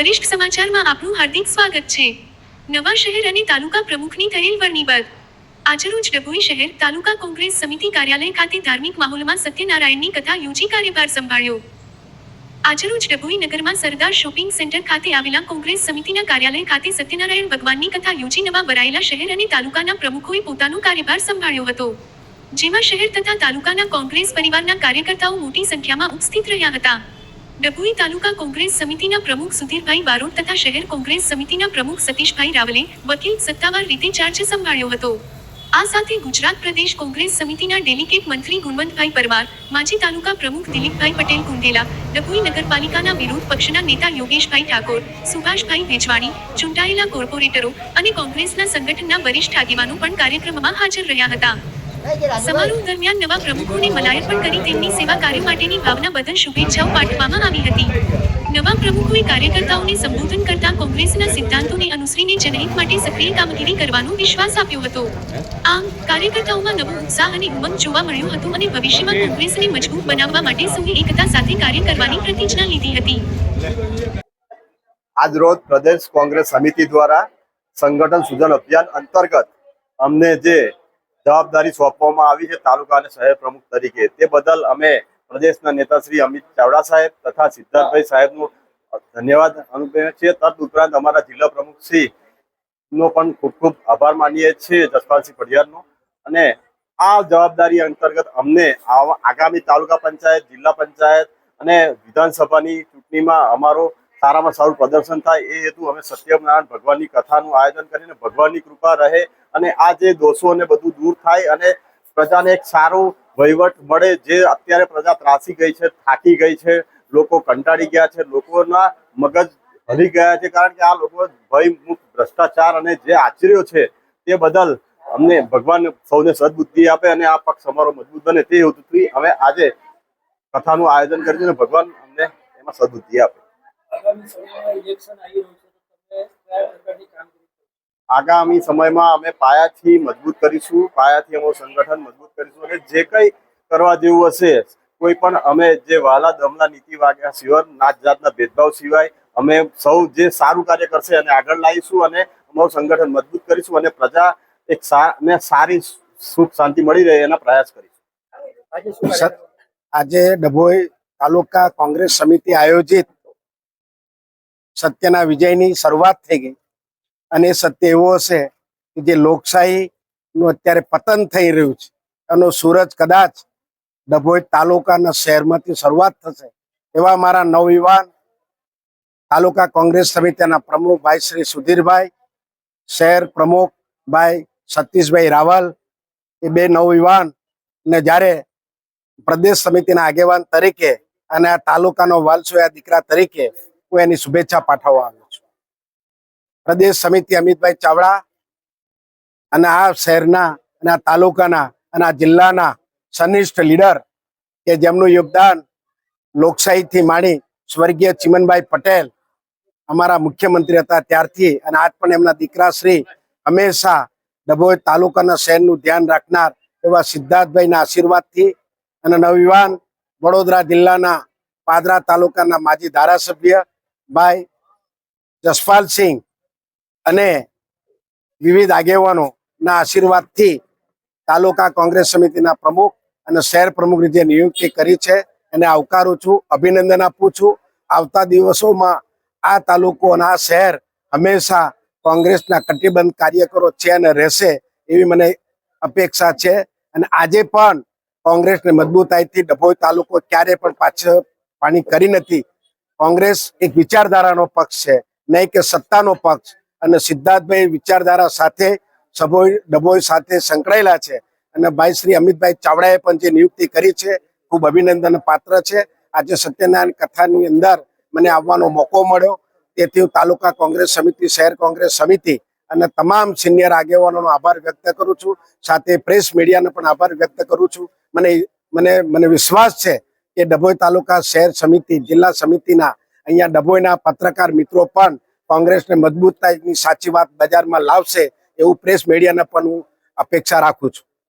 વરિષ્ઠ સમાચારમાં આપનું હાર્દિક સ્વાગત છે। નવા શહેર અને તાલુકા પ્રમુખની થયેલ વરણીબદ। આજરોજ ડભોઈ શહેર તાલુકા કોંગ્રેસ સમિતિ કાર્યાલય ખાતે ધાર્મિક માહોલમાં સત્યનારાયણની કથા યોજી કાર્યભાર સંભાળ્યો। આજરોજ ડભોઈ નગરમાં સરદાર શોપિંગ સેન્ટર ખાતે આવેલા કોંગ્રેસ સમિતિના કાર્યાલય ખાતે સત્યનારાયણ ભગવાનની કથા યોજી નવા ભરાયેલા શહેર અને તાલુકાના પ્રમુખોએ પોતાનો કાર્યભાર સંભાળ્યો હતો, જેમાં શહેર તથા તાલુકાના કોંગ્રેસ પરિવારના કાર્યકર્તાઓ મોટી સંખ્યામાં ઉપસ્થિત રહ્યા હતા। ડભોઈ તાલુકા કોંગ્રેસ સમિતિના પ્રમુખ સુધીરભાઈ બારોટ તથા શહેર કોંગ્રેસ સમિતિના પ્રમુખ સતીશભાઈ રાવલે વકીલ સત્તાવાર રીતે ચાર્જ સંભાળ્યો હતો। આ સાથે ગુજરાત પ્રદેશ કોંગ્રેસ સમિતિના ડેલિગેટ મંત્રી ગુણવંતભાઈ પરમાર, માજી તાલુકા પ્રમુખ દિલીપભાઈ પટેલ કુંઢેલા, ડભોઈ નગરપાલિકાના વિરોધ પક્ષના નેતા યોગેશભાઈ ઠાકોર, સુભાષભાઈ વેજવાણી, ચૂંટાયેલા કોર્પોરેટરો અને કોંગ્રેસના સંગઠનના વરિષ્ઠ આગેવાનો પણ કાર્યક્રમમાં હાજર રહ્યા હતા। સમારોહ દરમિયાન નવા પ્રમુખોને મલાયર્પણ કરી તેમની સેવા કાર્ય માટેની ભાવના બદલ શુભેચ્છાઓ પાઠવવામાં આવી હતી। નવા પ્રમુખોએ કાર્યકર્તાઓને સંબોધન કરતા કોંગ્રેસના સિદ્ધાંતોને અનુસરીને જનહિત માટે સક્રિય કામગીરી કરવાનો વિશ્વાસ આપ્યો હતો। આમ કાર્યકર્તાઓમાં નવો ઉત્સાહ અને ઉમંગ જોવા મળ્યો હતો અને ભવિષ્યમાં કોંગ્રેસને મજબૂત બનાવવા માટે સૌએ એકતા સાથે કાર્ય કરવાની પ્રતિજ્ઞા લીધી હતી। આજ રોજ પ્રદેશ કોંગ્રેસ સમિતિ દ્વારા સંગઠન સૂજન અભિયાન અંતર્ગત અમને જે જવાબદારી સોંપવામાં આવી છે તાલુકા અને શહેર પ્રમુખ તરીકે, તે બદલ અમે પ્રદેશના નેતા શ્રી અમિત ચાવડા સાહેબ તથા સિદ્ધાર્થભાઈ સાહેબનો ધન્યવાદ અનુભવીએ છીએ। તદ ઉપરાંત અમારા જિલ્લા પ્રમુખ શ્રી નો પણ ખૂબ ખૂબ આભાર માનીએ છીએ, જસપાલસિંહ પઢિયારનો। અને આ જવાબદારી અંતર્ગત અમને આગામી તાલુકા પંચાયત, જિલ્લા પંચાયત અને વિધાનસભાની ચૂંટણીમાં અમારો સારામાં સારું પ્રદર્શન થાય એ હેતુ અમે સત્યનારાયણ ભગવાનની કથાનું આયોજન કરીને ભગવાનની કૃપા રહે અને આ જે દોષો અને બધું દૂર થાય અને પ્રજાને એક સારું વહીવટ મળે। જે અત્યારે પ્રજા ત્રાસી ગઈ છે, થાકી ગઈ છે, લોકો કંટાળી ગયા છે, લોકોના મગજ હલી ગયા છે, કારણ કે આ લોકો ભયમુક્ત ભ્રષ્ટાચાર અને જે આચર્યો છે તે બદલ અમને ભગવાન સૌને સદબુદ્ધિ આપે અને આ પક્ષ અમારો મજબૂત બને તે હેતુથી અમે આજે કથાનું આયોજન કર્યું અને ભગવાન અમને એમાં સદબુદ્ધિ આપે। આગામી સમયમાં અમે પાયાથી મજબૂત કરીશું, પાયાથી અમારું સંગઠન મજબૂત કરીશું અને જે કંઈ કરવા જેવું હશે, કોઈ પણ અમે જે વહાલા દમલા નીતિ વાગ્યા સિવાય, નાત જાતના ભેદભાવ સિવાય અમે સૌ જે સારું કાર્ય કરશે અને આગળ લાવીશું અને અમારું સંગઠન મજબૂત કરીશું અને પ્રજા એક સારી સુખ શાંતિ મળી રહે એના પ્રયાસ કરીશું। આજે ડભોઈ તાલુકા કોંગ્રેસ સમિતિ આયોજિત સત્યના વિજયની શરૂઆત થઈ ગઈ અને સત્ય એવો હશે કે જે લોકશાહીનું અત્યારે પતન થઈ રહ્યું છે એનો સૂરજ કદાચ ડભોઈ તાલુકાના શહેરમાંથી શરૂઆત થશે એવા મારા નવયુવાન તાલુકા કોંગ્રેસ સમિતિના પ્રમુખ ભાઈ શ્રી સુધીરભાઈ, શહેર પ્રમુખ ભાઈ સતીશભાઈ રાવલ, એ બે નવયુવાન ને જ્યારે પ્રદેશ સમિતિના આગેવાન તરીકે અને આ તાલુકાનો વાલસોયા દીકરા તરીકે હું એની શુભેચ્છા પાઠવવા આવ્યો છું। પ્રદેશ સમિતિ અમિતભાઈ ચાવડા અને આ શહેરના અને આ તાલુકાના અને આ જિલ્લાના સનિષ્ઠ લીડર કે જેમનું યોગદાન લોકશાહીથી માંડી સ્વર્ગીય ચિમનભાઈ પટેલ અમારા મુખ્યમંત્રી હતા ત્યારથી અને આજ પણ એમના દીકરા શ્રી હંમેશા ડભોઈ તાલુકાના શહેરનું ધ્યાન રાખનાર એવા સિદ્ધાર્થભાઈના આશીર્વાદથી અને નવયુવાન વડોદરા જિલ્લાના પાદરા તાલુકાના માજી ધારાસભ્ય ભાઈ જસપાલસિંહ અને વિવિધ આગેવાનોના આશીર્વાદથી તાલુકા કોંગ્રેસ સમિતિના પ્રમુખ અને શહેર પ્રમુખની જે નિયુક્તિ કરી છે એને આવકારું છું, અભિનંદન આપું છું। આવતા દિવસોમાં આ તાલુકો અને આ શહેર હંમેશા કોંગ્રેસના કટિબદ્ધ કાર્યકરો છે અને રહેશે એવી મને અપેક્ષા છે અને આજે પણ કોંગ્રેસને મજબૂતાઈથી ડભોઈ તાલુકો ક્યારે પણ પાણી કરી નથી। કોંગ્રેસ એક વિચારધારાનો પક્ષ છે, નહીં કે સત્તાનો પક્ષ અને સિદ્ધાર્થભાઈ વિચારધારા સાથે ડભોઈ સાથે સંકળાયેલા છે અને ભાઈ શ્રી અમિતભાઈ ચાવડાએ પણ જે નિયુક્તિ કરી છે ખૂબ અભિનંદન પાત્ર છે। આજે સત્યનારાયણ કથાની અંદર મને આવવાનો મોકો મળ્યો તેથી હું તાલુકા કોંગ્રેસ સમિતિ, શહેર કોંગ્રેસ સમિતિ અને તમામ સિનિયર આગેવાનોનો આભાર વ્યક્ત કરું છું, સાથે પ્રેસ મીડિયાનો પણ આભાર વ્યક્ત કરું છું। મને વિશ્વાસ છે કે ડભોઈ તાલુકા શહેર સમિતિ, જિલ્લા સમિતિના અહીંયા ડભોઈના પત્રકાર મિત્રો પણ કોંગ્રેસને મજબૂતાઈની સાચી વાત બજારમાં લાવશે એવું પ્રેસ મીડિયાને પણ હું અપેક્ષા રાખું છું।